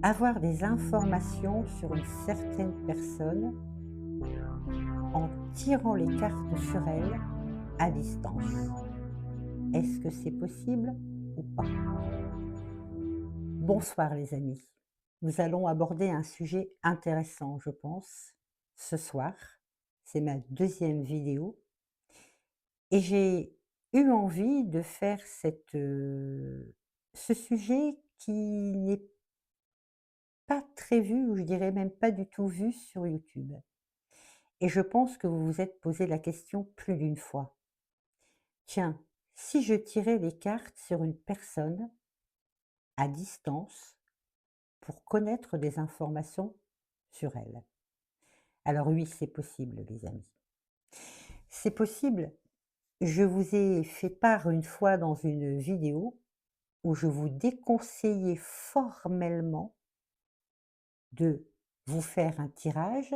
Avoir des informations sur une certaine personne en tirant les cartes sur elle à distance. Est-ce que c'est possible ou pas? Bonsoir les amis. Nous allons aborder un sujet intéressant, je pense, ce soir. C'est ma deuxième vidéo et j'ai eu envie de faire ce sujet qui n'est pas très vu, ou je dirais même pas du tout vu sur YouTube. Et je pense que vous vous êtes posé la question plus d'une fois. Tiens, si je tirais les cartes sur une personne à distance pour connaître des informations sur elle. Alors oui, c'est possible, les amis. C'est possible. Je vous ai fait part une fois dans une vidéo où je vous déconseillais formellement de vous faire un tirage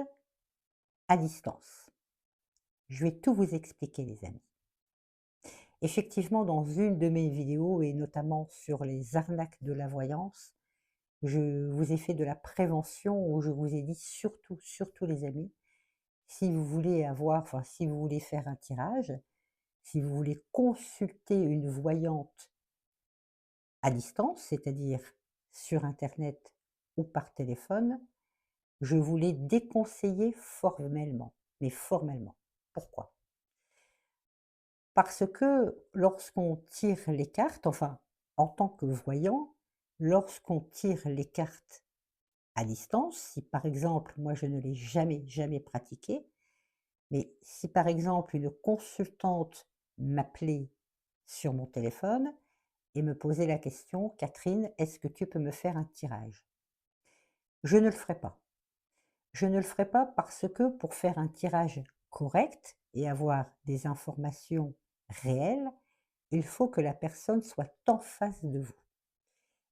à distance. Je vais tout vous expliquer, les amis. Effectivement, dans une de mes vidéos et notamment sur les arnaques de la voyance, je vous ai fait de la prévention où je vous ai dit surtout, surtout les amis, si vous voulez si vous voulez faire un tirage, si vous voulez consulter une voyante à distance, c'est-à-dire sur internet ou par téléphone, je vous l'ai déconseillé formellement, mais formellement. Pourquoi? Parce que lorsqu'on tire les cartes, enfin, en tant que voyant, lorsqu'on tire les cartes à distance, si par exemple, moi je ne l'ai jamais, jamais pratiqué, mais si par exemple une consultante m'appelait sur mon téléphone et me posait la question: «Catherine, est-ce que tu peux me faire un tirage?» Je ne le ferai pas. Je ne le ferai pas parce que pour faire un tirage correct et avoir des informations réelles, il faut que la personne soit en face de vous.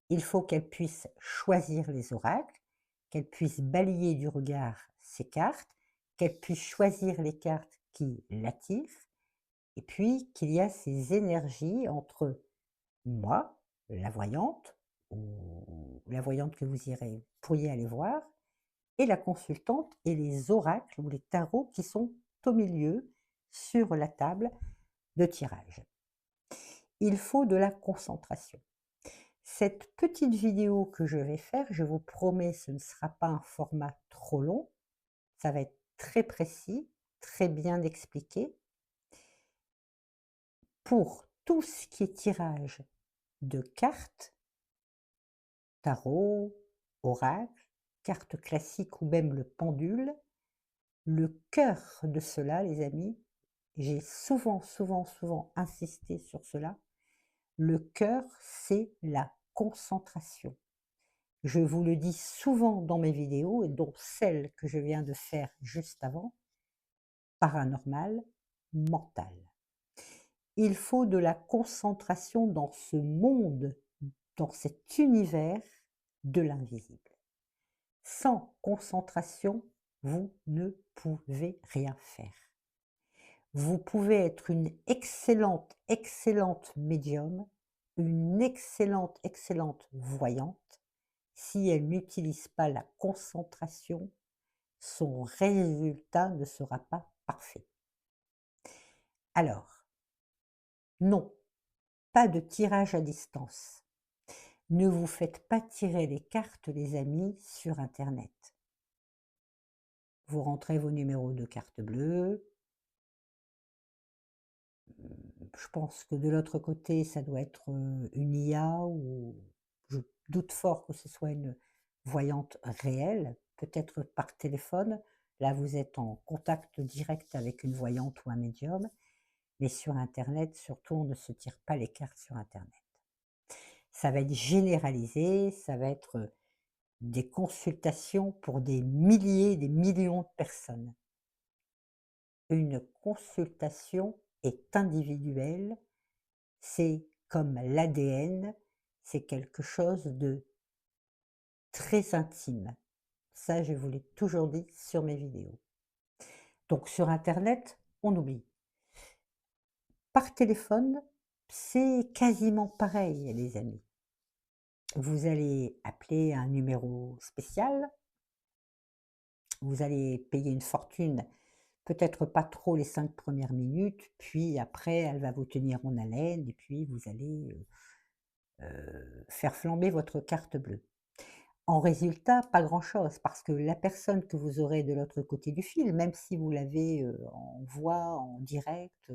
Il faut qu'elle puisse choisir les oracles, qu'elle puisse balayer du regard ses cartes, qu'elle puisse choisir les cartes qui l'attirent, et puis qu'il y a ces énergies entre moi, la voyante, ou la voyante que pourriez aller voir, et la consultante et les oracles ou les tarots qui sont au milieu sur la table de tirage. Il faut de la concentration. Cette petite vidéo que je vais faire, je vous promets, ce ne sera pas un format trop long, ça va être très précis, très bien expliqué. Pour tout ce qui est tirage de cartes, tarot, oracle, cartes classiques ou même le pendule, le cœur de cela, les amis, j'ai souvent, souvent, souvent insisté sur cela, le cœur, c'est la concentration. Je vous le dis souvent dans mes vidéos, et dont celle que je viens de faire juste avant, paranormal, mental. Il faut de la concentration dans ce monde, dans cet univers de l'invisible. Sans concentration, vous ne pouvez rien faire. Vous pouvez être une excellente, excellente médium, une excellente, excellente voyante. Si elle n'utilise pas la concentration, son résultat ne sera pas parfait. Alors, non, pas de tirage à distance. Ne vous faites pas tirer les cartes, les amis, sur internet. Vous rentrez vos numéros de carte bleue. Je pense que de l'autre côté, ça doit être, une IA, ou je doute fort que ce soit une voyante réelle, peut-être par téléphone. Là, vous êtes en contact direct avec une voyante ou un médium, mais sur internet, surtout, on ne se tire pas les cartes sur internet. Ça va être généralisé, ça va être, des consultations pour des milliers, des millions de personnes. Une consultation est individuelle, c'est comme l'ADN, c'est quelque chose de très intime. Ça, je vous l'ai toujours dit sur mes vidéos. Donc sur internet, on oublie. Par téléphone, c'est quasiment pareil, les amis. Vous allez appeler un numéro spécial, vous allez payer une fortune, peut-être pas trop les 5 premières minutes, puis après elle va vous tenir en haleine et puis vous allez, faire flamber votre carte bleue. En résultat, pas grand-chose parce que la personne que vous aurez de l'autre côté du fil, même si vous l'avez, en voix, en direct,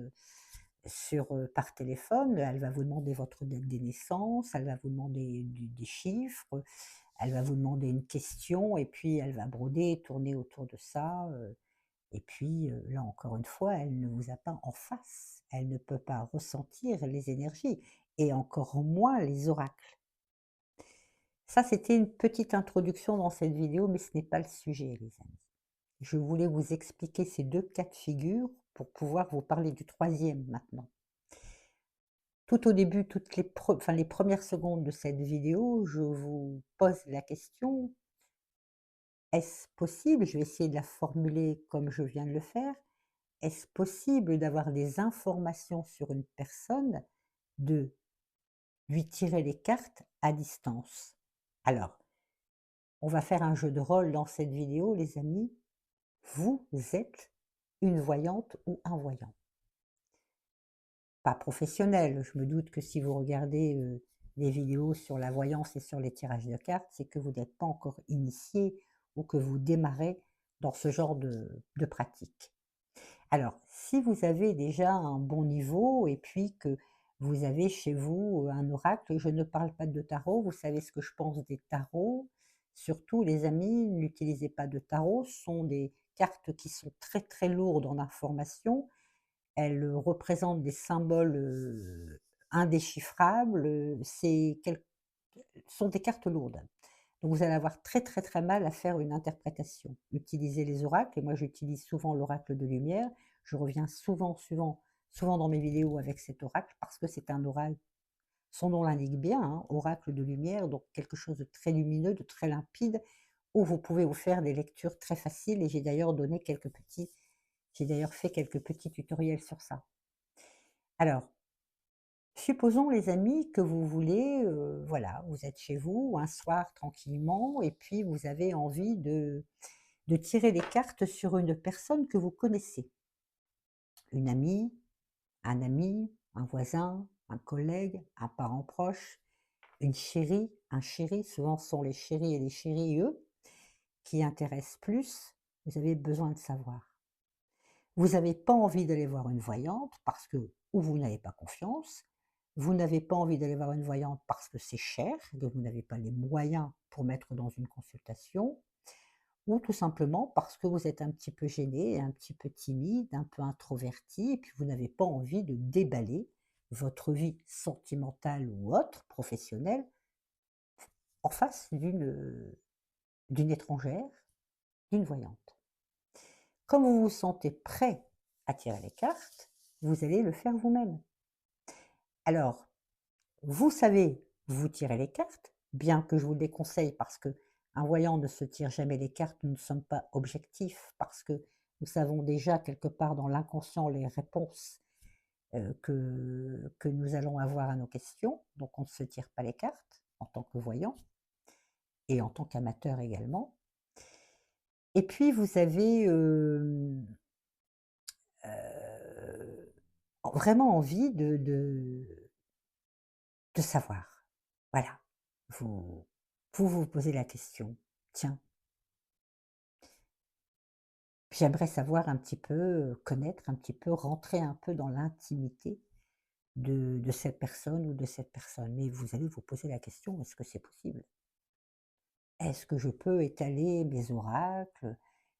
par téléphone, elle va vous demander votre date de naissance, elle va vous demander des chiffres, elle va vous demander une question et puis elle va broder et tourner autour de ça, et puis, là encore une fois, elle ne vous a pas en face. Elle ne peut pas ressentir les énergies et encore moins les oracles. Ça, c'était une petite introduction dans cette vidéo, mais ce n'est pas le sujet, les amis. Je voulais vous expliquer ces 2 cas de figure pour pouvoir vous parler du troisième maintenant. Tout au début, les premières secondes de cette vidéo, je vous pose la question: «Est-ce possible?» Je vais essayer de la formuler comme je viens de le faire. Est-ce possible d'avoir des informations sur une personne, de lui tirer les cartes à distance? Alors, on va faire un jeu de rôle dans cette vidéo, les amis. Vous êtes une voyante ou un voyant. Pas professionnel, je me doute que si vous regardez, des vidéos sur la voyance et sur les tirages de cartes, c'est que vous n'êtes pas encore initié ou que vous démarrez dans ce genre de pratique. Alors, si vous avez déjà un bon niveau et puis que vous avez chez vous, un oracle, je ne parle pas de tarot, vous savez ce que je pense des tarots. Surtout les amis, n'utilisez pas de tarot, ce sont des cartes qui sont très, très lourdes en informations. Elles, représentent des symboles, indéchiffrables, sont des cartes lourdes. Donc vous allez avoir très, très, très mal à faire une interprétation. Utilisez les oracles et moi j'utilise souvent l'oracle de lumière. Je reviens souvent dans mes vidéos avec cet oracle parce que c'est un oracle, son nom l'indique bien, hein, oracle de lumière, donc quelque chose de très lumineux, de très limpide, où vous pouvez vous faire des lectures très faciles et j'ai d'ailleurs fait quelques petits tutoriels sur ça. Alors, supposons les amis que vous voulez, voilà, vous êtes chez vous un soir tranquillement et puis vous avez envie de tirer les cartes sur une personne que vous connaissez. Une amie, un ami, un voisin, un collègue, un parent proche, une chérie, un chéri, souvent ce sont les chéris et les chéries, eux, qui intéressent plus, vous avez besoin de savoir. Vous n'avez pas envie d'aller voir une voyante parce que ou vous n'avez pas confiance, vous n'avez pas envie d'aller voir une voyante parce que c'est cher, que vous n'avez pas les moyens pour mettre dans une consultation, ou tout simplement parce que vous êtes un petit peu gêné, un petit peu timide, un peu introverti, et puis vous n'avez pas envie de déballer votre vie sentimentale ou autre, professionnelle, en face d'une étrangère, d'une voyante. Comme vous vous sentez prêt à tirer les cartes, vous allez le faire vous-même. Alors, vous savez, vous tirez les cartes, bien que je vous le déconseille parce que un voyant ne se tire jamais les cartes, nous ne sommes pas objectifs, parce que nous savons déjà quelque part dans l'inconscient les réponses, que nous allons avoir à nos questions, donc on ne se tire pas les cartes en tant que voyant et en tant qu'amateur également. Et puis vous avez, vraiment envie de savoir. Voilà. Vous vous posez la question: «Tiens, j'aimerais savoir un petit peu, connaître un petit peu, rentrer un peu dans l'intimité de cette personne ou de cette personne». Mais vous allez vous poser la question: «Est-ce que c'est possible? Est-ce que je peux étaler mes oracles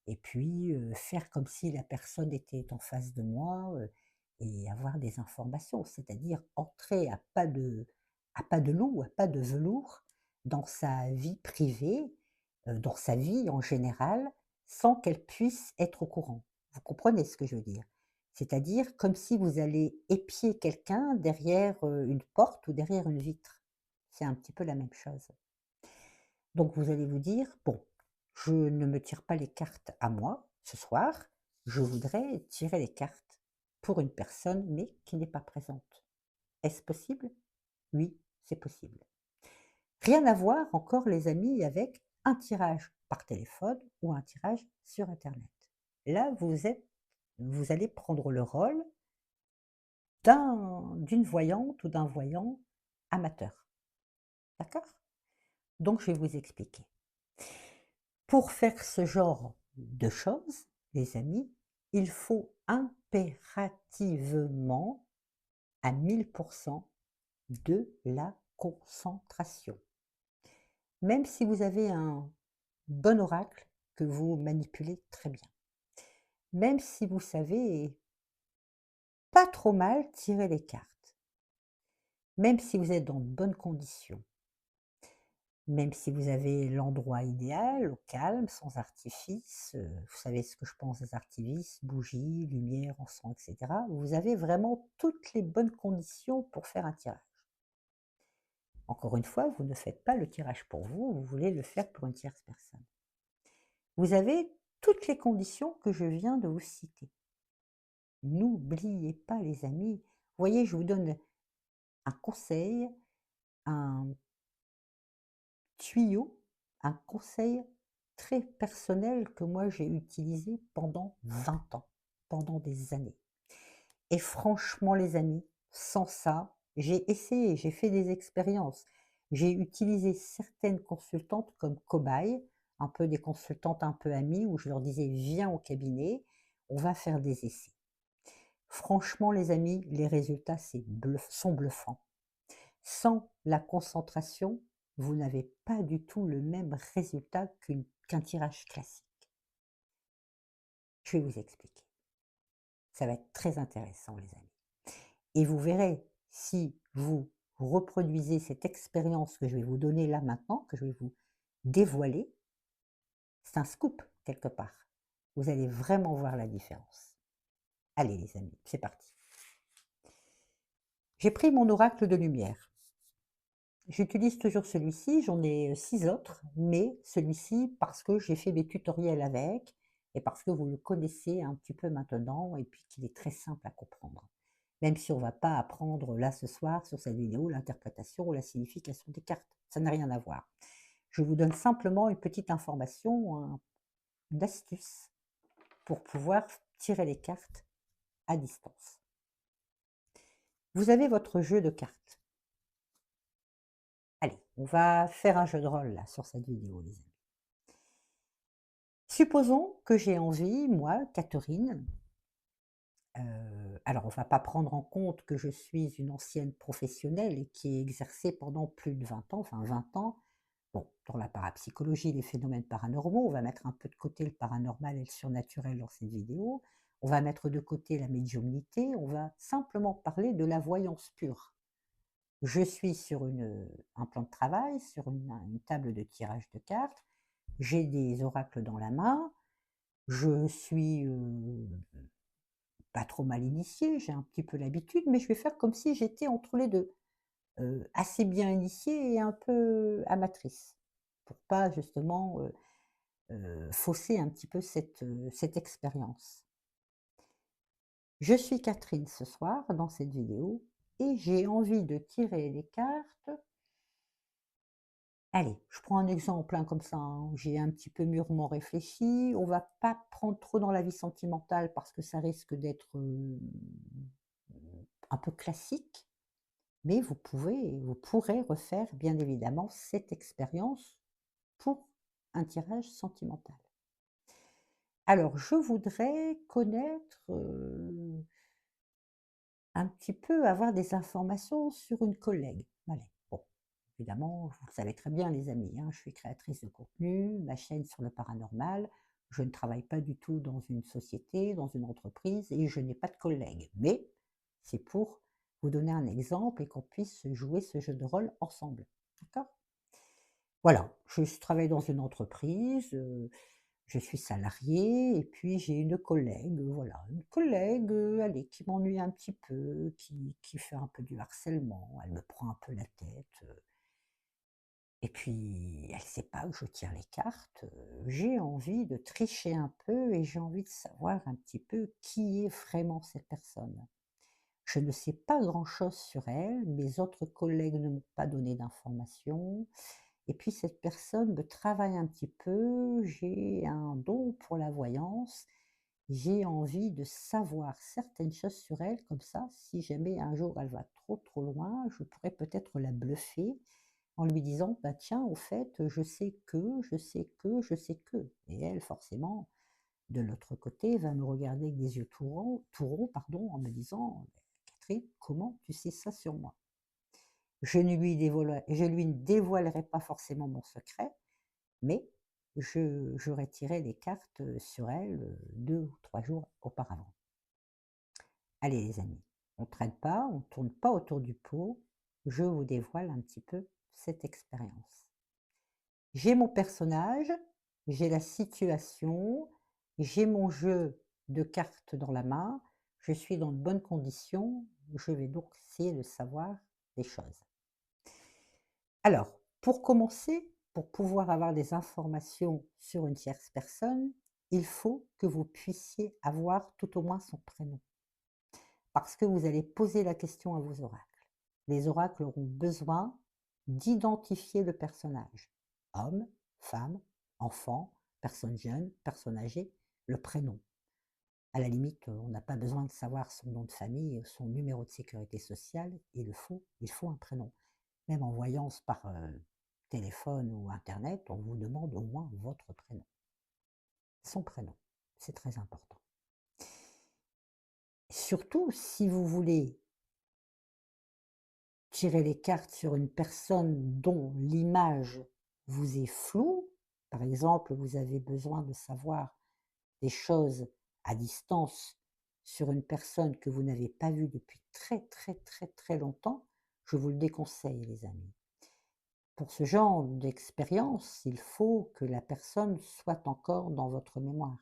et puis, faire comme si la personne était en face de moi, et avoir des informations?» C'est-à-dire entrer à pas de loup, à pas de velours dans sa vie privée, dans sa vie en général, sans qu'elle puisse être au courant. Vous comprenez ce que je veux dire? C'est-à-dire comme si vous allez épier quelqu'un derrière, une porte ou derrière une vitre. C'est un petit peu la même chose. Donc vous allez vous dire: «Bon, je ne me tire pas les cartes à moi ce soir, je voudrais tirer les cartes pour une personne, mais qui n'est pas présente. Est-ce possible? Oui, c'est possible». Rien à voir encore les amis avec un tirage par téléphone ou un tirage sur internet. Là, vous allez prendre le rôle d'une voyante ou d'un voyant amateur. D'accord? Donc je vais vous expliquer. Pour faire ce genre de choses, les amis, il faut impérativement à 1000% de la concentration. Même si vous avez un bon oracle que vous manipulez très bien. Même si vous savez pas trop mal tirer les cartes. Même si vous êtes dans de bonnes conditions. Même si vous avez l'endroit idéal, au calme, sans artifice, vous savez ce que je pense des artifices, bougies, lumière, encens, etc. Vous avez vraiment toutes les bonnes conditions pour faire un tirage. Encore une fois, vous ne faites pas le tirage pour vous, vous voulez le faire pour une tierce personne. Vous avez toutes les conditions que je viens de vous citer. N'oubliez pas les amis, vous voyez, je vous donne un conseil, un tuyau, un conseil très personnel que moi j'ai utilisé pendant 20 ans, pendant des années. Et franchement les amis, sans ça, j'ai essayé, j'ai fait des expériences. J'ai utilisé certaines consultantes comme cobayes, un peu des consultantes un peu amies, où je leur disais: «Viens au cabinet, on va faire des essais». Franchement les amis, les résultats sont bluffants. Sans la concentration, vous n'avez pas du tout le même résultat qu'un tirage classique. Je vais vous expliquer. Ça va être très intéressant les amis. Et vous verrez, si vous reproduisez cette expérience que je vais vous donner là maintenant, que je vais vous dévoiler, c'est un scoop quelque part. Vous allez vraiment voir la différence. Allez les amis, c'est parti. J'ai pris mon oracle de lumière. J'utilise toujours celui-ci, j'en ai 6 autres, mais celui-ci parce que j'ai fait mes tutoriels avec et parce que vous le connaissez un petit peu maintenant et puis qu'il est très simple à comprendre. Même si on ne va pas apprendre là ce soir sur cette vidéo l'interprétation ou la signification des cartes, ça n'a rien à voir. Je vous donne simplement une petite information, une astuce pour pouvoir tirer les cartes à distance. Vous avez votre jeu de cartes. Allez, on va faire un jeu de rôle là sur cette vidéo les amis. Supposons que j'ai envie, moi, Catherine, alors on ne va pas prendre en compte que je suis une ancienne professionnelle et qui ai exercé pendant plus de 20 ans, enfin 20 ans. Bon, dans la parapsychologie, les phénomènes paranormaux, on va mettre un peu de côté le paranormal et le surnaturel dans cette vidéo. On va mettre de côté la médiumnité, on va simplement parler de la voyance pure. Je suis sur un plan de travail, sur une table de tirage de cartes, j'ai des oracles dans la main, je suis pas trop mal initiée, j'ai un petit peu l'habitude, mais je vais faire comme si j'étais entre les deux, assez bien initiée et un peu amatrice, pour pas justement fausser un petit peu cette expérience. Je suis Catherine ce soir dans cette vidéo et j'ai envie de tirer les cartes. Allez, je prends un exemple comme ça, où j'ai un petit peu mûrement réfléchi. On va pas prendre trop dans la vie sentimentale parce que ça risque d'être un peu classique, mais vous pourrez refaire bien évidemment cette expérience pour un tirage sentimental. Alors, je voudrais connaître un petit peu, avoir des informations sur une collègue. Allez, bon, évidemment, vous le savez très bien les amis, hein, je suis créatrice de contenu, ma chaîne sur le paranormal, je ne travaille pas du tout dans une société, dans une entreprise et je n'ai pas de collègues. Mais c'est pour vous donner un exemple et qu'on puisse jouer ce jeu de rôle ensemble. D'accord? Voilà, je travaille dans une entreprise, je suis salariée et puis j'ai une collègue, voilà, une collègue, allez, qui m'ennuie un petit peu, qui fait un peu du harcèlement, elle me prend un peu la tête, et puis elle ne sait pas où je tire les cartes, j'ai envie de tricher un peu et j'ai envie de savoir un petit peu qui est vraiment cette personne. Je ne sais pas grand-chose sur elle, mes autres collègues ne m'ont pas donné d'informations et puis cette personne me travaille un petit peu, j'ai un don pour la voyance, j'ai envie de savoir certaines choses sur elle comme ça, si jamais un jour elle va trop, trop loin, je pourrais peut-être la bluffer en lui disant: «Bah, tiens, au fait, je sais que, je sais que, je sais que» et elle forcément, de l'autre côté, va me regarder avec des yeux tout ronds, pardon, en me disant: «Catherine, comment tu sais ça sur moi?» Je lui ne dévoilerai pas forcément mon secret, mais j'aurais tiré les cartes, sur elle, 2 ou 3 jours auparavant. Allez les amis, on ne traîne pas, on ne tourne pas autour du pot, je vous dévoile un petit peu cette expérience. J'ai mon personnage, j'ai la situation, j'ai mon jeu de cartes dans la main, je suis dans de bonnes conditions, je vais donc essayer de savoir des choses. Alors, pour commencer, pour pouvoir avoir des informations sur une tierce personne, il faut que vous puissiez avoir tout au moins son prénom. Parce que vous allez poser la question à vos oracles. Les oracles auront besoin d'identifier le personnage. Homme, femme, enfant, personne jeune, personne âgée, le prénom. À la limite, on n'a pas besoin de savoir son nom de famille, son numéro de sécurité sociale, il faut un prénom. Même en voyance par téléphone ou internet, on vous demande au moins votre prénom. Son prénom, c'est très important. Surtout si vous voulez tirer les cartes sur une personne dont l'image vous est floue, par exemple, vous avez besoin de savoir des choses à distance sur une personne que vous n'avez pas vue depuis très, très, très, très longtemps, je vous le déconseille les amis. Pour ce genre d'expérience, il faut que la personne soit encore dans votre mémoire.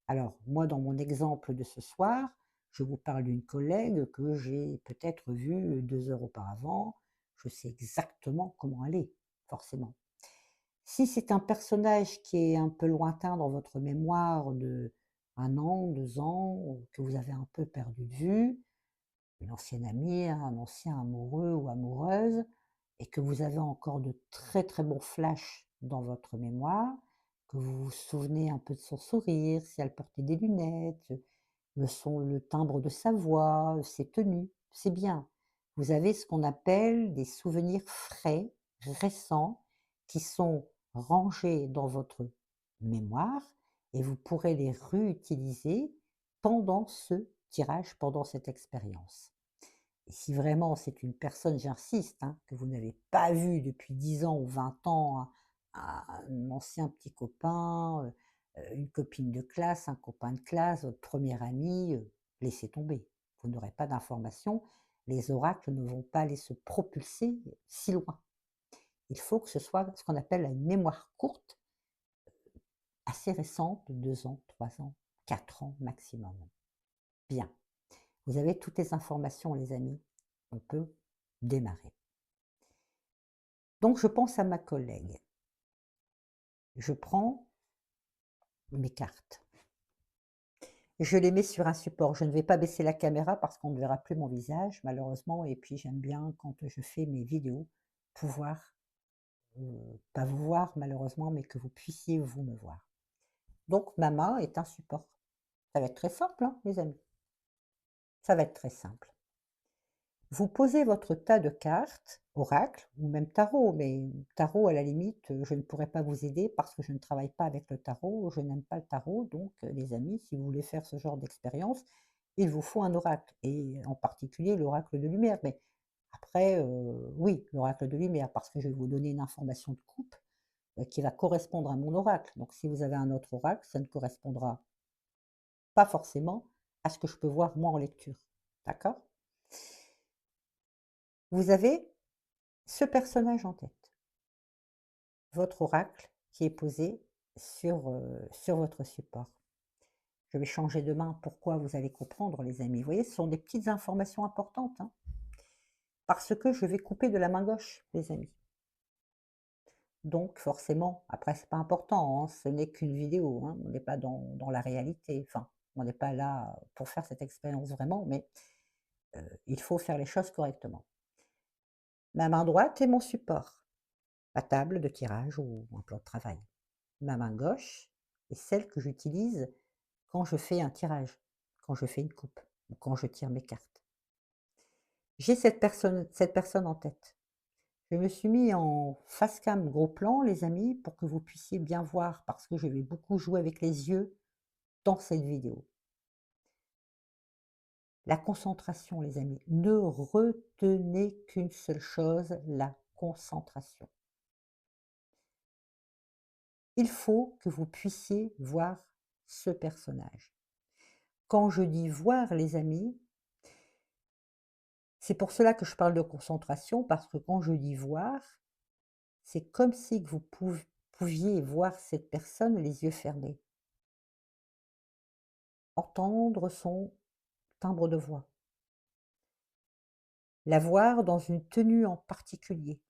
Alors, moi, dans mon exemple de ce soir, je vous parle d'une collègue que j'ai peut-être vue 2 heures auparavant. Je sais exactement comment elle est, forcément. Si c'est un personnage qui est un peu lointain dans votre mémoire de 1 an, 2 ans, que vous avez un peu perdu de vue, une ancienne amie, un ancien amoureux ou amoureuse, et que vous avez encore de très, très bons flashs dans votre mémoire, que vous vous souvenez un peu de son sourire, si elle portait des lunettes, le timbre de sa voix, ses tenues, c'est bien. Vous avez ce qu'on appelle des souvenirs frais, récents, qui sont rangés dans votre mémoire et vous pourrez les réutiliser pendant ce tirage, pendant cette expérience. Et si vraiment c'est une personne, j'insiste, hein, que vous n'avez pas vue depuis 10 ans ou 20 ans, un ancien petit copain, une copine de classe, un copain de classe, votre premier ami, laissez tomber. Vous n'aurez pas d'informations. Les oracles ne vont pas aller se propulser si loin. Il faut que ce soit ce qu'on appelle une mémoire courte, assez récente, de 2 ans, 3 ans, 4 ans maximum. Bien. Vous avez toutes les informations, les amis. On peut démarrer. Donc je pense à ma collègue. Je prends mes cartes. Je les mets sur un support. Je ne vais pas baisser la caméra parce qu'on ne verra plus mon visage, malheureusement. Et puis j'aime bien, quand je fais mes vidéos, pouvoir, pas vous voir malheureusement, mais que vous puissiez vous me voir. Donc ma main est un support. Ça va être très simple, hein, les amis. Ça va être très simple. Vous posez votre tas de cartes, oracle ou même tarot, mais tarot à la limite, je ne pourrais pas vous aider parce que je ne travaille pas avec le tarot, je n'aime pas le tarot, donc les amis, si vous voulez faire ce genre d'expérience, il vous faut un oracle et en particulier l'oracle de lumière. Mais après, oui, l'oracle de lumière parce que je vais vous donner une information de coupe, qui va correspondre à mon oracle. Donc si vous avez un autre oracle, ça ne correspondra pas forcément à ce que je peux voir moi en lecture. D'accord? Vous avez ce personnage en tête, votre oracle qui est posé sur votre support. Je vais changer de main, pourquoi vous allez comprendre les amis. Vous voyez, ce sont des petites informations importantes, hein, parce que je vais couper de la main gauche, les amis. Donc forcément, après c'est pas important, hein, ce n'est qu'une vidéo, hein, on n'est pas dans la réalité, enfin, on n'est pas là pour faire cette expérience vraiment, mais il faut faire les choses correctement. Ma main droite est mon support, ma table de tirage ou un plan de travail. Ma main gauche est celle que j'utilise quand je fais un tirage, quand je fais une coupe ou quand je tire mes cartes. J'ai cette personne en tête. Je me suis mis en face cam gros plan, les amis, pour que vous puissiez bien voir, parce que je vais beaucoup jouer avec les yeux dans cette vidéo. La concentration, les amis. Ne retenez qu'une seule chose, la concentration. Il faut que vous puissiez voir ce personnage. Quand je dis voir, les amis, c'est pour cela que je parle de concentration, parce que quand je dis voir, c'est comme si que vous pouviez voir cette personne les yeux fermés, entendre son timbre de voix, la voir dans une tenue en particulier.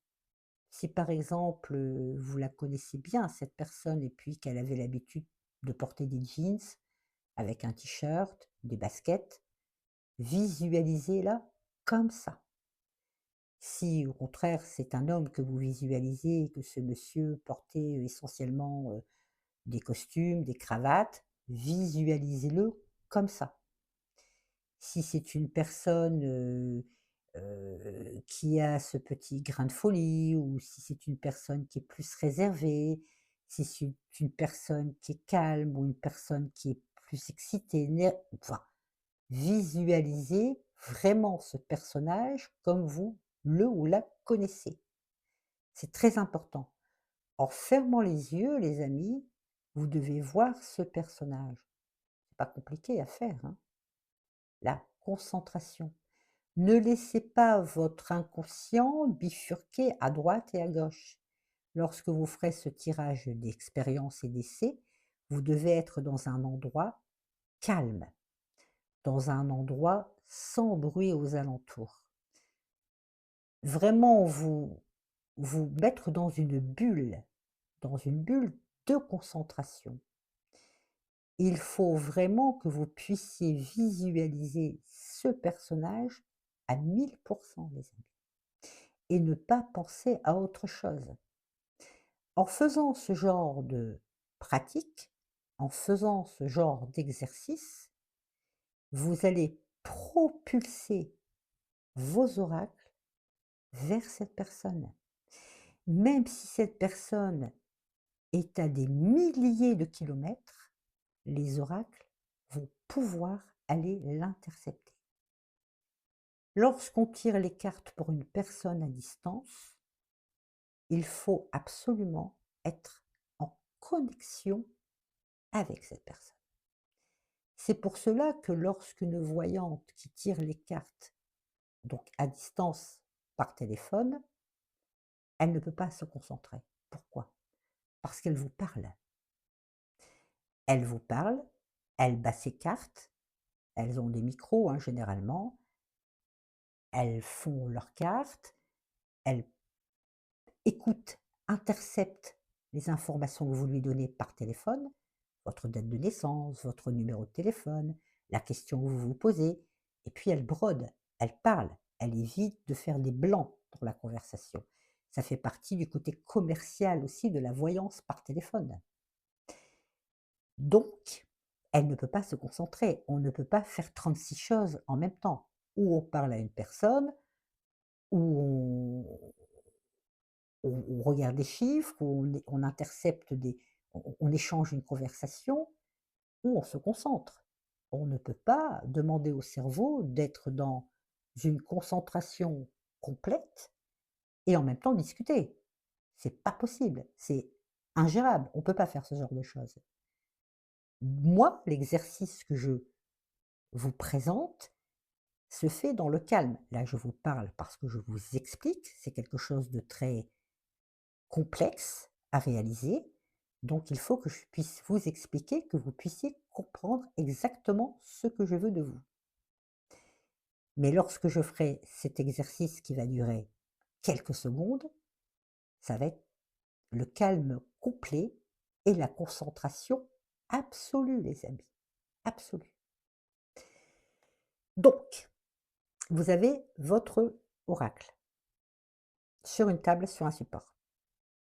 Si par exemple, vous la connaissez bien cette personne et puis qu'elle avait l'habitude de porter des jeans avec un t-shirt, des baskets, visualisez-la comme ça. Si au contraire c'est un homme que vous visualisez et que ce monsieur portait, essentiellement, des costumes, des cravates, visualisez-le comme ça. Si c'est une personne, qui a ce petit grain de folie ou si c'est une personne qui est plus réservée, si c'est une personne qui est calme ou une personne qui est plus excitée, enfin, visualisez vraiment ce personnage comme vous le ou la connaissez. C'est très important. En fermant les yeux, les amis, vous devez voir ce personnage. C'est pas compliqué à faire, hein. La concentration. Ne laissez pas votre inconscient bifurquer à droite et à gauche. Lorsque vous ferez ce tirage d'expérience et d'essai, vous devez être dans un endroit calme, dans un endroit sans bruit aux alentours. Vraiment vous mettre dans une bulle de concentration. Il faut vraiment que vous puissiez visualiser ce personnage à 1000%, les amis, et ne pas penser à autre chose. En faisant ce genre de pratique, en faisant ce genre d'exercice, vous allez propulser vos oracles vers cette personne. Même si cette personne est à des milliers de kilomètres, les oracles vont pouvoir aller l'intercepter. Lorsqu'on tire les cartes pour une personne à distance, il faut absolument être en connexion avec cette personne. C'est pour cela que lorsqu'une voyante qui tire les cartes, donc à distance par téléphone, elle ne peut pas se concentrer. Pourquoi? Parce qu'elle vous parle. Elle vous parle, elle bat ses cartes, elles ont des micros, hein, généralement, elles font leurs cartes, elles écoutent, interceptent les informations que vous lui donnez par téléphone, votre date de naissance, votre numéro de téléphone, la question que vous vous posez, et puis elle brode, elle parle, elle évite de faire des blancs dans la conversation. Ça fait partie du côté commercial aussi de la voyance par téléphone. Donc, elle ne peut pas se concentrer, on ne peut pas faire 36 choses en même temps. Ou on parle à une personne, ou on regarde des chiffres, ou on intercepte on échange une conversation, ou on se concentre. On ne peut pas demander au cerveau d'être dans une concentration complète et en même temps discuter. C'est pas possible, c'est ingérable, on ne peut pas faire ce genre de choses. Moi, l'exercice que je vous présente se fait dans le calme. Là, je vous parle parce que je vous explique, c'est quelque chose de très complexe à réaliser, donc il faut que je puisse vous expliquer, que vous puissiez comprendre exactement ce que je veux de vous. Mais lorsque je ferai cet exercice qui va durer quelques secondes, ça va être le calme complet et la concentration absolue, les amis, absolue. Donc, Vous avez votre oracle sur une table, sur un support.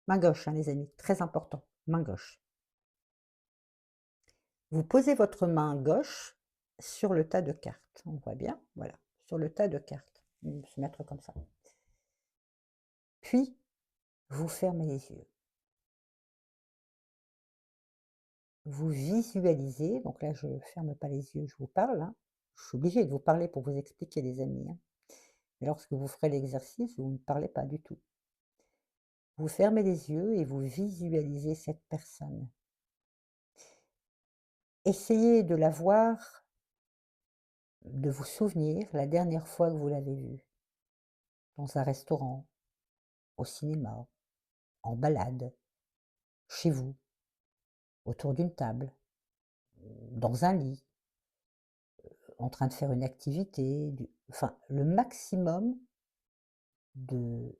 Main gauche, hein, les amis, très important, main gauche. Vous posez votre main gauche sur le tas de cartes. On voit bien, voilà, sur le tas de cartes. On va se mettre comme ça. Puis, vous fermez les yeux. Vous visualisez, donc là je ne ferme pas les yeux, je vous parle, hein. Je suis obligée de vous parler pour vous expliquer les amis, hein. Mais lorsque vous ferez l'exercice, vous ne parlez pas du tout. Vous fermez les yeux et vous visualisez cette personne. Essayez de la voir, de vous souvenir la dernière fois que vous l'avez vue, dans un restaurant, au cinéma, en balade, chez vous, autour d'une table, dans un lit, en train de faire une activité, enfin le maximum de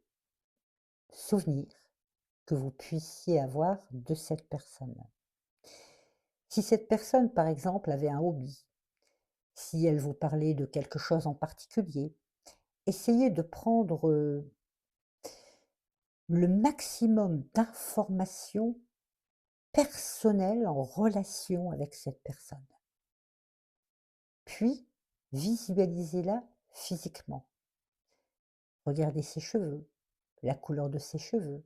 souvenirs que vous puissiez avoir de cette personne. Si cette personne, par exemple, avait un hobby, si elle vous parlait de quelque chose en particulier, essayez de prendre le maximum d'informations personnelles en relation avec cette personne. Puis, visualisez-la physiquement. Regardez ses cheveux, la couleur de ses cheveux,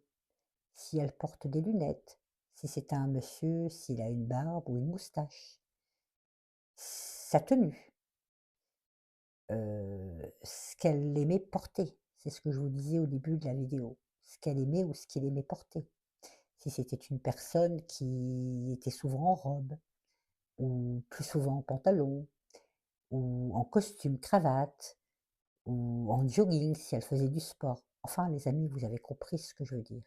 si elle porte des lunettes, si c'est un monsieur, s'il a une barbe ou une moustache, sa tenue, ce qu'elle aimait porter. C'est ce que je vous disais au début de la vidéo. Ce qu'elle aimait ou ce qu'il aimait porter. Si c'était une personne qui était souvent en robe, ou plus souvent en pantalon, ou en costume, cravate, ou en jogging si elle faisait du sport. Enfin, les amis, vous avez compris ce que je veux dire.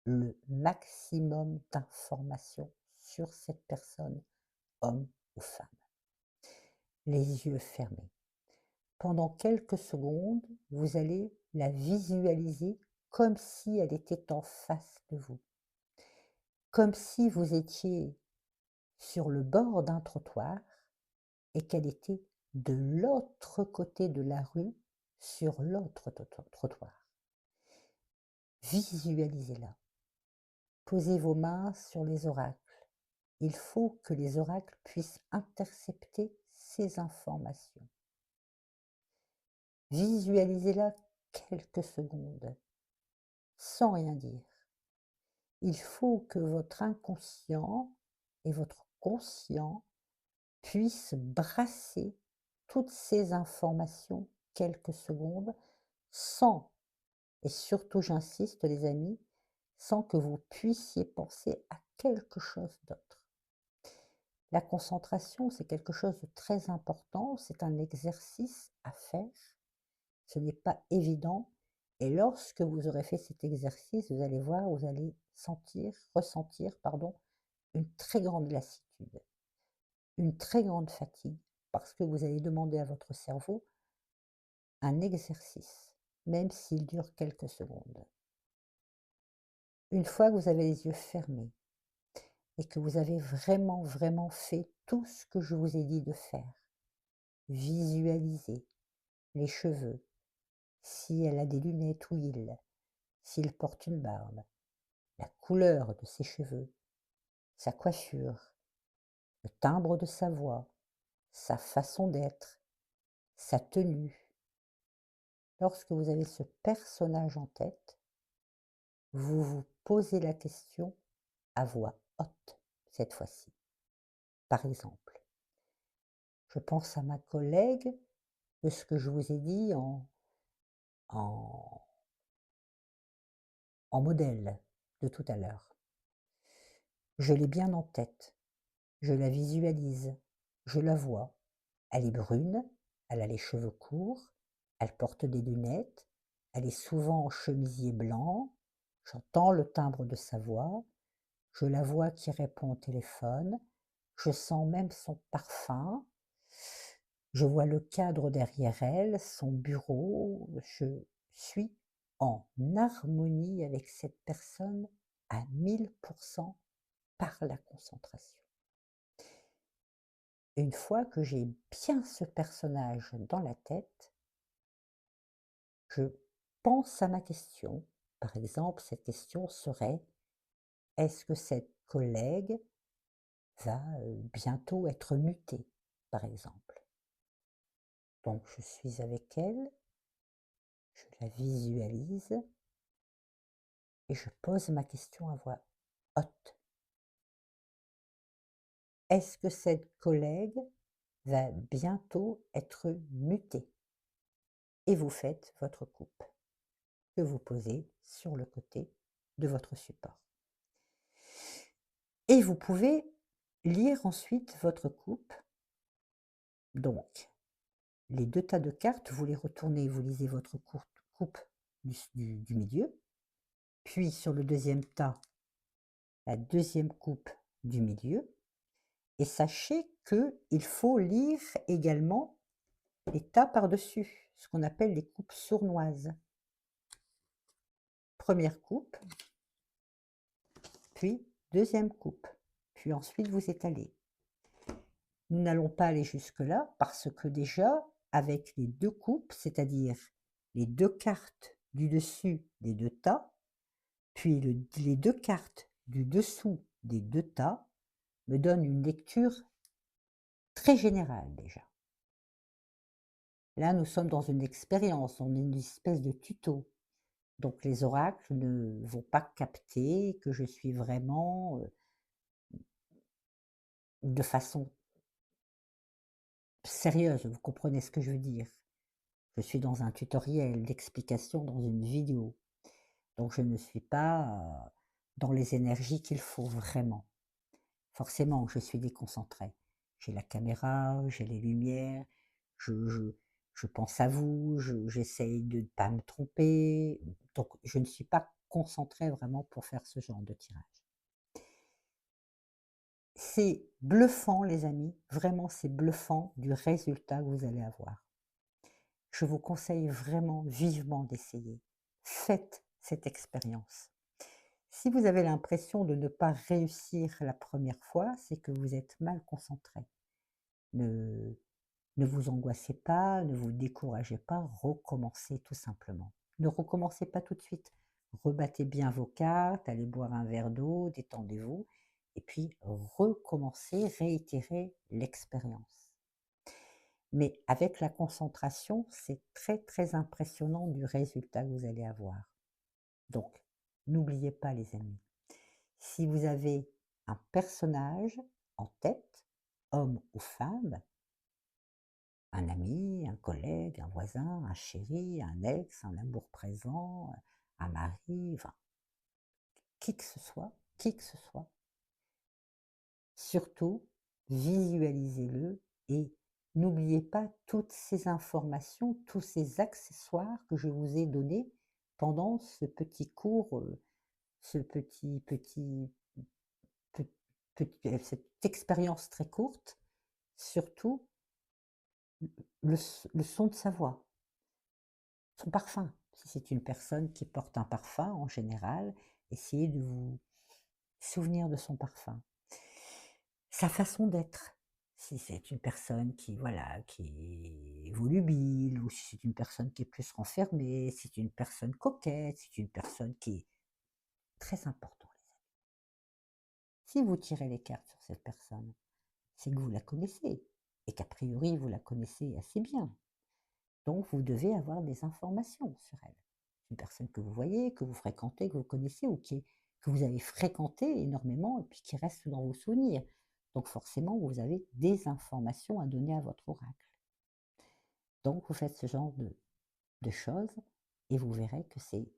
Le maximum d'informations sur cette personne, homme ou femme. Les yeux fermés. Pendant quelques secondes, vous allez la visualiser comme si elle était en face de vous. Comme si vous étiez sur le bord d'un trottoir et qu'elle était de l'autre côté de la rue, sur l'autre trottoir. Visualisez-la. Posez vos mains sur les oracles. Il faut que les oracles puissent intercepter ces informations. Visualisez-la quelques secondes, sans rien dire. Il faut que votre inconscient et votre conscient puissent brasser toutes ces informations quelques secondes sans, et surtout j'insiste les amis, sans que vous puissiez penser à quelque chose d'autre. La concentration, c'est quelque chose de très important, c'est un exercice à faire, ce n'est pas évident et lorsque vous aurez fait cet exercice, vous allez voir, vous allez ressentir, une très grande lassitude, une très grande fatigue, parce que vous allez demander à votre cerveau un exercice, même s'il dure quelques secondes. Une fois que vous avez les yeux fermés et que vous avez vraiment, vraiment fait tout ce que je vous ai dit de faire, visualisez les cheveux, si elle a des lunettes ou il, s'il porte une barbe, la couleur de ses cheveux, sa coiffure, le timbre de sa voix, sa façon d'être, sa tenue. Lorsque vous avez ce personnage en tête, vous vous posez la question à voix haute cette fois-ci. Par exemple, je pense à ma collègue de ce que je vous ai dit en, en modèle de tout à l'heure. Je l'ai bien en tête, je la visualise, je la vois. Elle est brune, elle a les cheveux courts, elle porte des lunettes, elle est souvent en chemisier blanc, j'entends le timbre de sa voix, je la vois qui répond au téléphone, je sens même son parfum, je vois le cadre derrière elle, son bureau, je suis en harmonie avec cette personne à 1000% par la concentration. Une fois que j'ai bien ce personnage dans la tête, je pense à ma question. Par exemple, cette question serait: «Est-ce que cette collègue va, bientôt être mutée?» par exemple. Donc je suis avec elle, je la visualise et je pose ma question à voix haute. Est-ce que cette collègue va bientôt être mutée? Et vous faites votre coupe, que vous posez sur le côté de votre support. Et vous pouvez lire ensuite votre coupe. Donc, les 2 tas de cartes, vous les retournez, vous lisez votre coupe du milieu, puis sur le deuxième tas, la deuxième coupe du milieu, et sachez qu'il faut lire également les tas par-dessus, ce qu'on appelle les coupes sournoises. Première coupe, puis deuxième coupe, puis ensuite vous étalez. Nous n'allons pas aller jusque-là parce que déjà, avec les 2 coupes, c'est-à-dire les 2 cartes du dessus des 2 tas, puis les 2 cartes du dessous des 2 tas, me donnent une lecture très générale déjà. Là, nous sommes dans une expérience, on est une espèce de tuto. Donc les oracles ne vont pas capter que je suis vraiment, de façon sérieuse, vous comprenez ce que je veux dire? Je suis dans un tutoriel d'explication dans une vidéo, donc je ne suis pas, dans les énergies qu'il faut vraiment. Forcément, je suis déconcentrée. J'ai la caméra, j'ai les lumières, je pense à vous, j'essaye de ne pas me tromper, donc je ne suis pas concentrée vraiment pour faire ce genre de tirage. C'est bluffant les amis, vraiment c'est bluffant du résultat que vous allez avoir. Je vous conseille vraiment vivement d'essayer. Faites cette expérience. Si vous avez l'impression de ne pas réussir la première fois, c'est que vous êtes mal concentré. Ne, ne vous angoissez pas, ne vous découragez pas, recommencez tout simplement. Ne recommencez pas tout de suite. Rebattez bien vos cartes, allez boire un verre d'eau, détendez-vous, et puis recommencez, réitérez l'expérience. Mais avec la concentration, c'est très très impressionnant du résultat que vous allez avoir. Donc, n'oubliez pas les amis, si vous avez un personnage en tête, homme ou femme, un ami, un collègue, un voisin, un chéri, un ex, un amour présent, un mari, enfin, qui que ce soit, surtout visualisez-le et n'oubliez pas toutes ces informations, tous ces accessoires que je vous ai donnés pendant ce petit cours, ce cette expérience très courte. Surtout le son de sa voix, son parfum. Si c'est une personne qui porte un parfum en général, essayez de vous souvenir de son parfum. Sa façon d'être. Si c'est une personne qui, voilà, qui est volubile, ou si c'est une personne qui est plus renfermée, si c'est une personne coquette, si c'est une personne qui est très important, les amis. Si vous tirez les cartes sur cette personne, c'est que vous la connaissez, et qu'a priori vous la connaissez assez bien. Donc vous devez avoir des informations sur elle. Une personne que vous voyez, que vous fréquentez, que vous connaissez, ou que vous avez fréquenté énormément, et puis qui reste dans vos souvenirs. Donc forcément, vous avez des informations à donner à votre oracle. Donc vous faites ce genre de choses, et vous verrez que c'est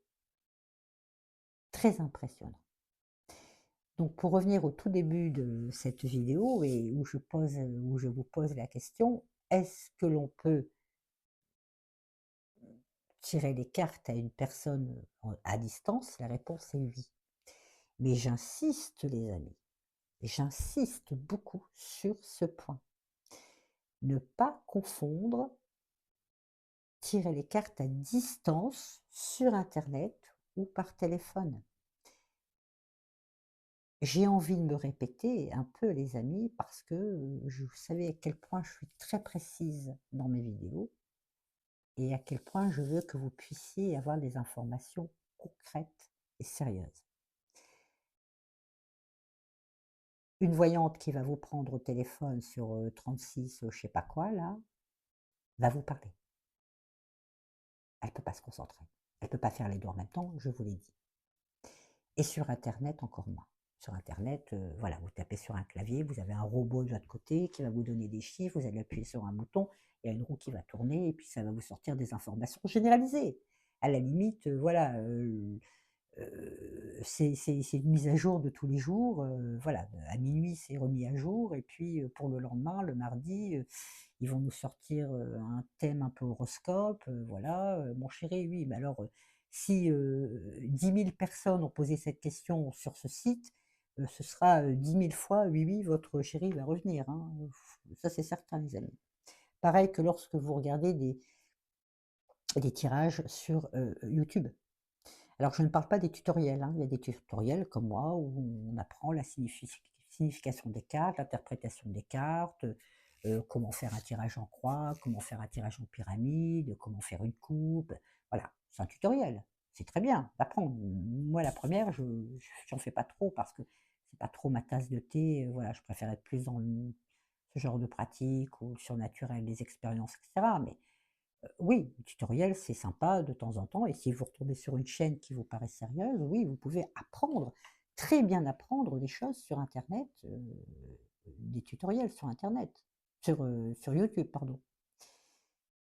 très impressionnant. Donc pour revenir au tout début de cette vidéo, et où je vous pose la question, est-ce que l'on peut tirer les cartes à une personne à distance? La réponse est oui. Mais j'insiste les amis, j'insiste beaucoup sur ce point. Ne pas confondre tirer les cartes à distance sur internet ou par téléphone. J'ai envie de me répéter un peu les amis parce que vous savez à quel point je suis très précise dans mes vidéos. et à quel point je veux que vous puissiez avoir des informations concrètes et sérieuses. Une voyante qui va vous prendre au téléphone sur, 36, je sais pas quoi là, va vous parler. Elle ne peut pas se concentrer. Elle ne peut pas faire les 2 en même temps, je vous l'ai dit. Et sur internet encore moins. Sur internet, voilà, vous tapez sur un clavier, vous avez un robot de l'autre côté qui va vous donner des chiffres, vous allez appuyer sur un bouton, il y a une roue qui va tourner et puis ça va vous sortir des informations généralisées. À la limite, voilà, c'est une mise à jour de tous les jours, voilà, à minuit c'est remis à jour et puis, pour le lendemain, le mardi, ils vont nous sortir, un thème un peu horoscope, voilà, «Mon chéri, oui, mais alors, si, 10 000 personnes ont posé cette question sur ce site, ce sera, 10 000 fois oui, oui, votre chéri va revenir, hein». Ça c'est certain les amis. Pareil que lorsque vous regardez des tirages sur, YouTube. Alors je ne parle pas des tutoriels, hein. Il y a des tutoriels comme moi où on apprend la signification des cartes, l'interprétation des cartes, comment faire un tirage en croix, comment faire un tirage en pyramide, comment faire une coupe. Voilà, c'est un tutoriel. C'est très bien d'apprendre. Moi la première, je j'en fais pas trop parce que c'est pas trop ma tasse de thé, voilà, je préfère être plus dans ce genre de pratique ou le surnaturel, les expériences et cetera. Mais oui, le tutoriel, c'est sympa de temps en temps et si vous retombez sur une chaîne qui vous paraît sérieuse, oui, vous pouvez apprendre, très bien apprendre des choses sur internet, des tutoriels sur internet, sur YouTube, pardon.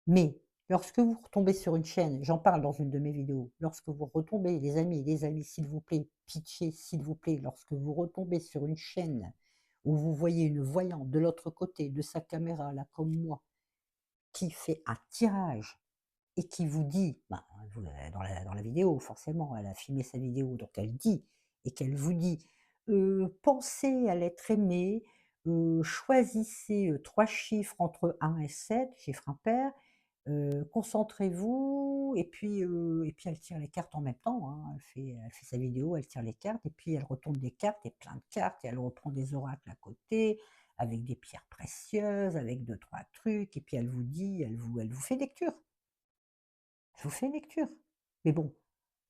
Mais lorsque vous retombez sur une chaîne, j'en parle dans une de mes vidéos, lorsque vous retombez les amis, s'il vous plaît, pitchez, s'il vous plaît, lorsque vous retombez sur une chaîne où vous voyez une voyante de l'autre côté de sa caméra, là, comme moi, qui fait un tirage et qui vous dit, ben, dans la vidéo forcément, elle a filmé sa vidéo, donc elle dit et qu'elle vous dit: «Pensez à l'être aimé, choisissez, 3 chiffres entre 1 et 7, chiffres impairs, concentrez-vous» et puis elle tire les cartes en même temps, hein. Elle fait sa vidéo, elle tire les cartes et puis elle retourne des cartes et plein de cartes et elle reprend des oracles à côté, avec des pierres précieuses, avec deux trois trucs et puis elle vous dit, elle vous fait lecture. Je vous fais une lecture. Mais bon,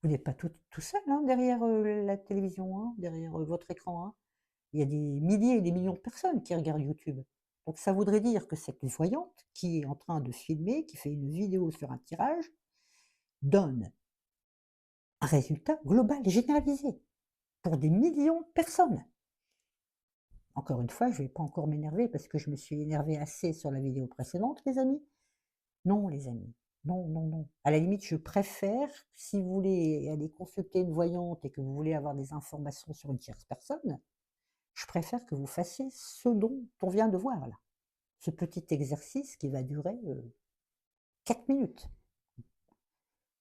vous n'êtes pas tout seul, hein, derrière, la télévision, hein, derrière, votre écran, hein. Il y a des milliers et des millions de personnes qui regardent YouTube. Donc ça voudrait dire que cette voyante qui est en train de filmer, qui fait une vidéo sur un tirage, donne un résultat global et généralisé pour des millions de personnes. Encore une fois, je ne vais pas encore m'énerver parce que je me suis énervée assez sur la vidéo précédente, les amis. Non, les amis, non, non, non. À la limite, je préfère, si vous voulez aller consulter une voyante et que vous voulez avoir des informations sur une tierce personne, je préfère que vous fassiez ce dont on vient de voir là. Ce petit exercice qui va durer 4 minutes.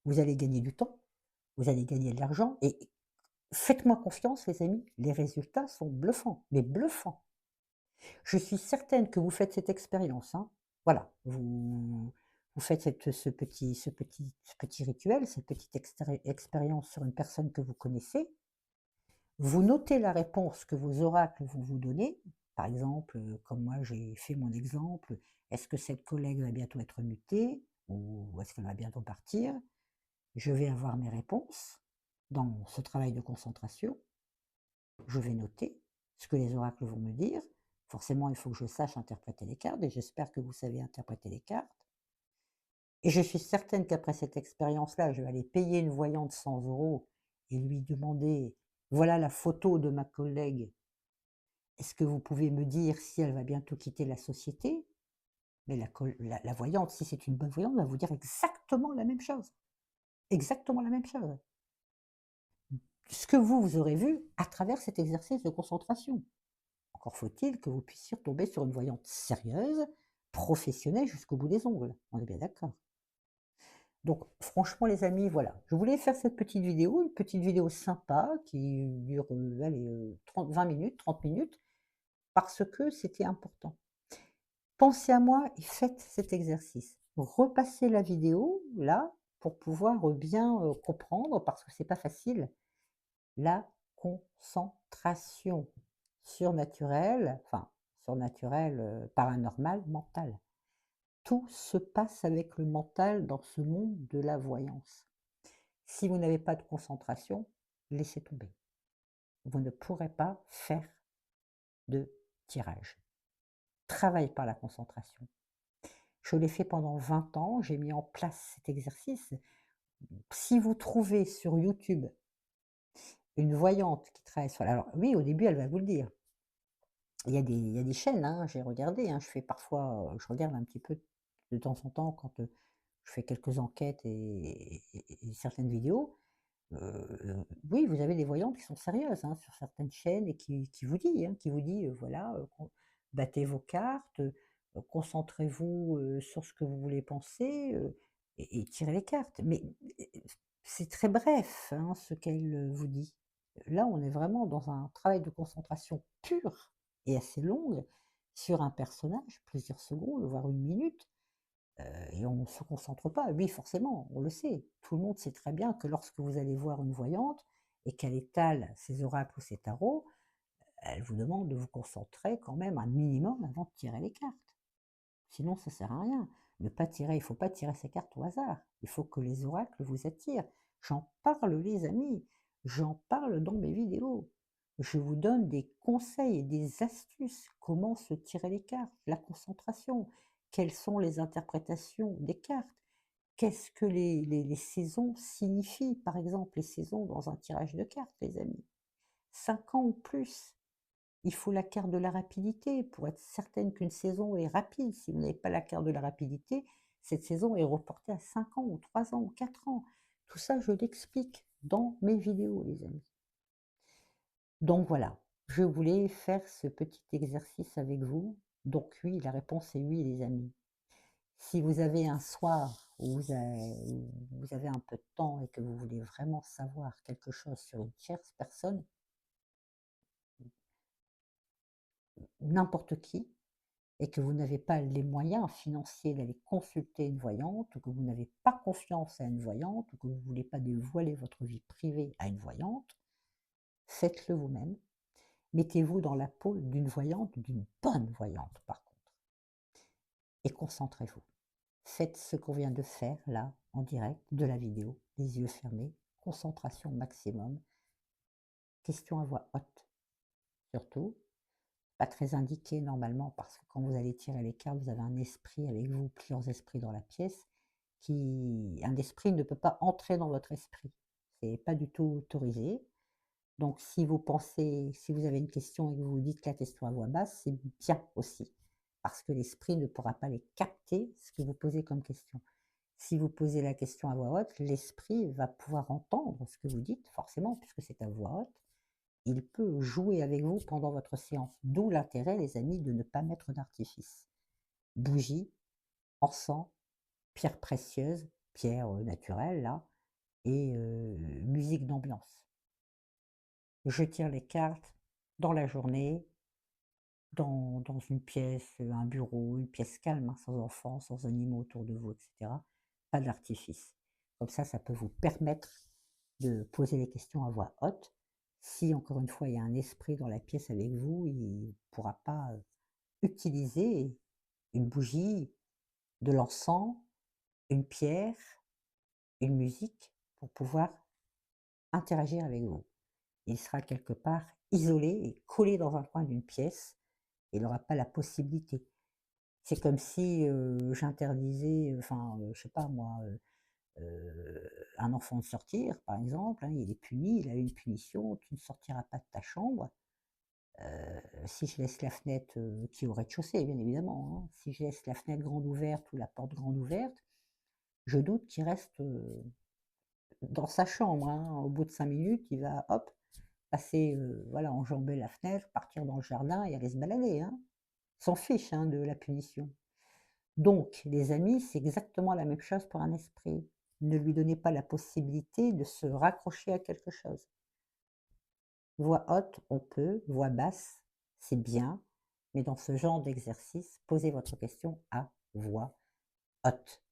Vous allez gagner du temps, vous allez gagner de l'argent et faites-moi confiance, les amis, les résultats sont bluffants, mais bluffants. Je suis certaine que vous faites cette expérience, hein. Voilà, vous faites ce petit rituel, cette petite expérience sur une personne que vous connaissez. Vous notez la réponse que vos oracles vont vous donner. Par exemple, comme moi j'ai fait mon exemple, est-ce que cette collègue va bientôt être mutée ou est-ce qu'elle va bientôt partir? Je vais avoir mes réponses dans ce travail de concentration. Je vais noter ce que les oracles vont me dire. Forcément, il faut que je sache interpréter les cartes et j'espère que vous savez interpréter les cartes. Et je suis certaine qu'après cette expérience-là, je vais aller payer une voyante 100 € et lui demander: «Voilà la photo de ma collègue. Est-ce que vous pouvez me dire si elle va bientôt quitter la société?» Mais la voyante, si c'est une bonne voyante, va vous dire exactement la même chose. Exactement la même chose. Ce que vous aurez vu à travers cet exercice de concentration. Encore faut-il que vous puissiez retomber sur une voyante sérieuse, professionnelle jusqu'au bout des ongles. On est bien d'accord. Donc franchement les amis, voilà, je voulais faire cette petite vidéo, une petite vidéo sympa qui dure, allez, 20 minutes, 30 minutes, parce que c'était important. Pensez à moi et faites cet exercice. Repassez la vidéo là pour pouvoir, bien, comprendre parce que c'est pas facile. La concentration surnaturelle, enfin surnaturelle, paranormale, mentale. Tout se passe avec le mental dans ce monde de la voyance. Si vous n'avez pas de concentration, laissez tomber. Vous ne pourrez pas faire de tirage. Travaille par la concentration. Je l'ai fait pendant 20 ans, j'ai mis en place cet exercice. Si vous trouvez sur YouTube une voyante qui travaille sur alors oui, au début, elle va vous le dire. Il y a des chaînes, hein, j'ai regardé, hein, je fais parfois, je regarde un petit peu de temps en temps quand, je fais quelques enquêtes et certaines vidéos. Oui, vous avez des voyantes qui sont sérieuses, hein, sur certaines chaînes et qui vous dit, hein, voilà, battez vos cartes, concentrez-vous, sur ce que vous voulez penser, et tirez les cartes. Mais, c'est très bref, hein, ce qu'elle, vous dit. Là, on est vraiment dans un travail de concentration pure et assez longue sur un personnage, plusieurs secondes, voire 1 minute. Et on ne se concentre pas. Oui, forcément, on le sait. Tout le monde sait très bien que lorsque vous allez voir une voyante et qu'elle étale ses oracles ou ses tarots, elle vous demande de vous concentrer quand même un minimum avant de tirer les cartes. Sinon, ça sert à rien. Ne pas tirer, il ne faut pas tirer ces cartes au hasard. Il faut que les oracles vous attirent. J'en parle, les amis. J'en parle dans mes vidéos. Je vous donne des conseils et des astuces. Comment se tirer les cartes, la concentration, quelles sont les interprétations des cartes, qu'est-ce que les saisons signifient, par exemple, les saisons dans un tirage de cartes, les amis. 5 ans ou plus. Il faut la carte de la rapidité pour être certaine qu'une saison est rapide. Si vous n'avez pas la carte de la rapidité, cette saison est reportée à 5 ans ou 3 ans ou 4 ans. Tout ça, je l'explique dans mes vidéos, les amis. Donc voilà, je voulais faire ce petit exercice avec vous. Donc oui, la réponse est oui, les amis. Si vous avez un soir où vous avez un peu de temps et que vous voulez vraiment savoir quelque chose sur une tierce personne, n'importe qui, et que vous n'avez pas les moyens financiers d'aller consulter une voyante, ou que vous n'avez pas confiance à une voyante, ou que vous ne voulez pas dévoiler votre vie privée à une voyante, faites-le vous-même. Mettez-vous dans la peau d'une voyante, d'une bonne voyante par contre, et concentrez-vous. Faites ce qu'on vient de faire là, en direct, de la vidéo, les yeux fermés, concentration maximum, question à voix haute, surtout. Pas très indiqué normalement parce que quand vous allez tirer les cartes, vous avez un esprit avec vous, plusieurs esprits dans la pièce, un esprit ne peut pas entrer dans votre esprit. C'est pas du tout autorisé. Donc si vous pensez, si vous avez une question et que vous vous dites la question à voix basse, c'est bien aussi, parce que l'esprit ne pourra pas les capter, ce que vous posez comme question. Si vous posez la question à voix haute, l'esprit va pouvoir entendre ce que vous dites, forcément, puisque c'est à voix haute. Il peut jouer avec vous pendant votre séance. D'où l'intérêt, les amis, de ne pas mettre d'artifice. Bougie, encens, pierres précieuses, pierres naturelles, là, et musique d'ambiance. Je tire les cartes dans la journée, dans une pièce, un bureau, une pièce calme, hein, sans enfants, sans animaux autour de vous, etc. Pas d'artifice. Comme ça peut vous permettre de poser les questions à voix haute. Si, encore une fois, il y a un esprit dans la pièce avec vous, il ne pourra pas utiliser une bougie, de l'encens, une pierre, une musique pour pouvoir interagir avec vous. Il sera quelque part isolé et collé dans un coin d'une pièce. Il n'aura pas la possibilité. C'est comme si j'interdisais, enfin, je sais pas moi, un enfant de sortir, par exemple, hein, il est puni, il a une punition, tu ne sortiras pas de ta chambre. Si je laisse la fenêtre, qui est au rez-de-chaussée, bien évidemment, hein, si je laisse la fenêtre grande ouverte ou la porte grande ouverte, je doute qu'il reste dans sa chambre, hein. Au bout de 5 minutes, il va, hop, passer, voilà, enjamber la fenêtre, partir dans le jardin et aller se balader, hein. S'en fiche, hein, de la punition. Donc, les amis, c'est exactement la même chose pour un esprit. Ne lui donnez pas la possibilité de se raccrocher à quelque chose. Voix haute, on peut, voix basse, c'est bien, mais dans ce genre d'exercice, posez votre question à voix haute.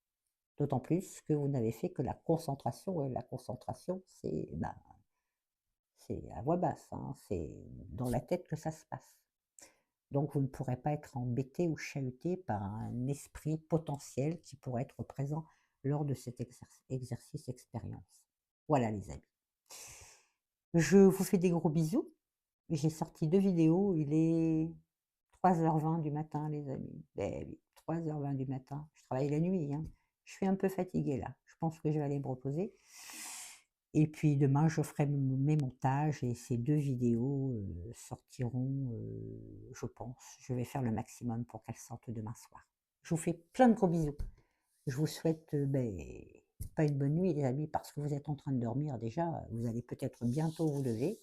D'autant plus que vous n'avez fait que la concentration, et la concentration, c'est à voix basse, hein, c'est dans la tête que ça se passe. Donc vous ne pourrez pas être embêté ou chahuté par un esprit potentiel qui pourrait être présent lors de cet exercice expérience. Voilà les amis. Je vous fais des gros bisous. J'ai sorti 2 vidéos, il est 3h20 du matin les amis. Beh oui, 3h20 du matin. Je travaille la nuit, hein. Je suis un peu fatiguée là. Je pense que je vais aller me reposer et puis demain je ferai mes montages et ces 2 vidéos, sortiront, je pense. Je vais faire le maximum pour qu'elles sortent demain soir. Je vous fais plein de gros bisous. Je vous souhaite, pas une bonne nuit les amis parce que vous êtes en train de dormir déjà, vous allez peut-être bientôt vous lever.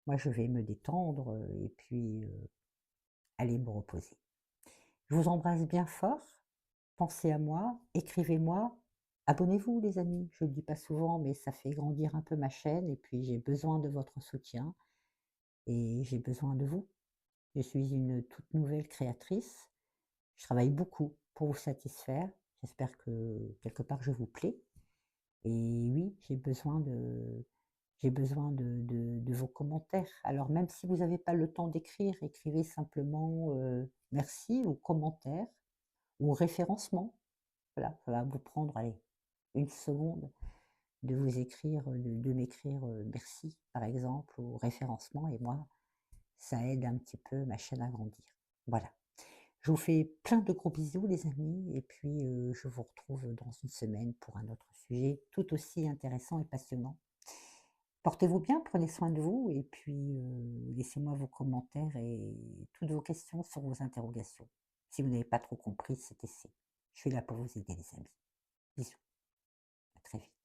Moi je vais me détendre, et puis, aller me reposer. Je vous embrasse bien fort, pensez à moi, écrivez-moi, abonnez-vous les amis. Je ne le dis pas souvent, mais ça fait grandir un peu ma chaîne et puis j'ai besoin de votre soutien et j'ai besoin de vous. Je suis une toute nouvelle créatrice. Je travaille beaucoup pour vous satisfaire. J'espère que quelque part je vous plais. Et oui, j'ai besoin de vos commentaires. Alors même si vous n'avez pas le temps d'écrire, écrivez simplement merci ou commentaire ou référencement. Voilà, ça va vous prendre, allez, une seconde de vous écrire, de m'écrire merci par exemple ou référencement et moi, ça aide un petit peu ma chaîne à grandir. Voilà. Je vous fais plein de gros bisous les amis et puis je vous retrouve dans une semaine pour un autre sujet tout aussi intéressant et passionnant. Portez-vous bien, prenez soin de vous et puis laissez-moi vos commentaires et toutes vos questions sur vos interrogations. Si vous n'avez pas trop compris, c'est ici. Je suis là pour vous aider les amis. Bisous, à très vite.